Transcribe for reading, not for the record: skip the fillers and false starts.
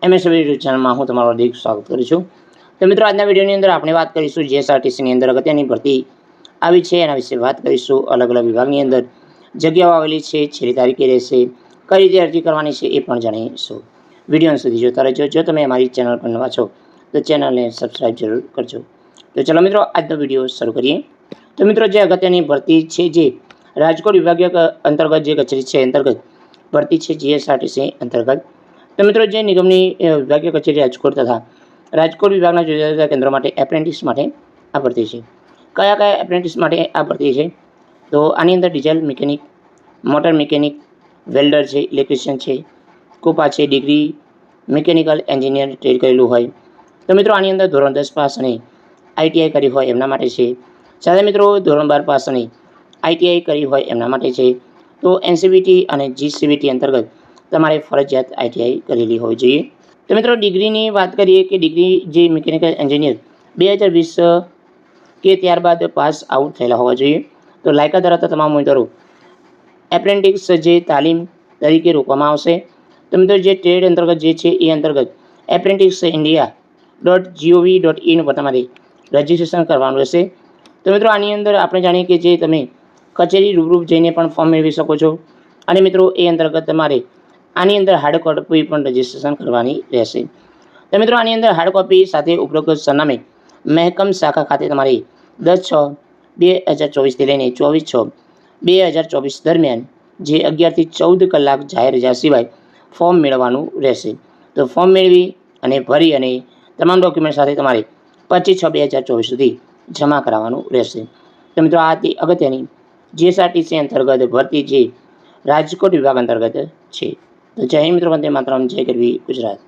MSV YouTube ચેનલમાં હું તમારું હાર્દિક સ્વાગત કરું છું। તો મિત્રો આજના વિડીયોની અંદર આપણે વાત કરીશું જીએસઆરટીસીની અંદર અગત્યની ભરતી આવી છે એના વિશે વાત કરીશું। અલગ અલગ વિભાગની અંદર જગ્યાઓ આવેલી છે, છેલ્લી તારીખે રહેશે, કઈ રીતે અરજી કરવાની છે એ પણ જાણીશું। વિડીયો સુધી જોતા રહેજો। જો તમે અમારી ચેનલ પર નવા છો તો ચેનલને સબસ્ક્રાઈબ જરૂર કરજો। તો ચલો મિત્રો આજનો વિડીયો શરૂ કરીએ। તો મિત્રો જે અગત્યની ભરતી છે જે રાજકોટ વિભાગીય અંતર્ગત જે કચેરી છે અંતર્ગત ભરતી છે જીએસઆરટીસી અંતર્ગત। તો મિત્રો જે નિગમની વિભાગીય કચેરી રાજકોટ તથા રાજકોટ વિભાગના જુદા જુદા કેન્દ્રો માટે એપ્રેન્ટિસ માટે આ ભરતી છે। કયા કયા એપ્રેન્ટિસ માટે આ ભરતી છે તો આની અંદર diesel mechanic, motor mechanic, welder છે, ઇલેક્ટ્રિશિયન છે, કૂપા છે, ડિગ્રી મિકેનિકલ એન્જિનિયર ટ્રેડ કરેલું હોય તો મિત્રો આની અંદર ધોરણ 10 પાસ અને આઈટીઆઈ કરી હોય એમના માટે છે। સાથે મિત્રો ધોરણ 12 પાસ અને આઈટીઆઈ કરી હોય એમના માટે છે। તો એનસીવીટી અને જીસીવીટી અંતર્ગત તમારે ફરજિયાત આઈટીઆઈ કરેલી હોવી જોઈએ। તો મિત્રો ડિગ્રીની વાત કરીએ કે ડિગ્રી જે મિકેનિકલ એન્જિનિયર 2020 કે ત્યારબાદ પાસ આઉટ થયેલા હોવા જોઈએ। તો લાયકાત ધરાવતા તમામ ઉમેદવારો એપ્રેન્ટિસ જે તાલીમ તરીકે રોકવામાં આવશે। તો મિત્રો જે ટ્રેડ અંતર્ગત જે છે એ અંતર્ગત એપ્રેન્ટિસ india.gov.in પર તમારે રજિસ્ટ્રેશન કરવાનું રહેશે। તો મિત્રો આની અંદર આપણે જાણીએ કે જે તમે કચેરી રૂબરૂ જઈને પણ ફોર્મ મેળવી શકો છો અને મિત્રો એ અંતર્ગત તમારે આની અંદર હાર્ડ કોપી પણ રજિસ્ટ્રેશન કરવાની રહેશે। તો મિત્રો આની અંદર હાર્ડ કોપી સાથે ઉપરોક્ત સરનામે મહેકમ શાખા ખાતે તમારે 10/6/2024 થી લઈને 24/6/2024 દરમિયાન જે 11 થી 14 કલાક જાહેર રજા સિવાય ફોર્મ મેળવવાનું રહેશે। તો ફોર્મ મેળવી અને ભરી અને તમામ ડોક્યુમેન્ટ સાથે તમારે 25/6/2024 સુધી જમા કરાવવાનું રહેશે। તો મિત્રો આ અગત્યની જીએસઆરટીસી અંતર્ગત ભરતી જે રાજકોટ વિભાગ અંતર્ગત છે। તો જય હિન્દ મિત્રો, વંદે માતરમ, જય ગરવી ગુજરાત।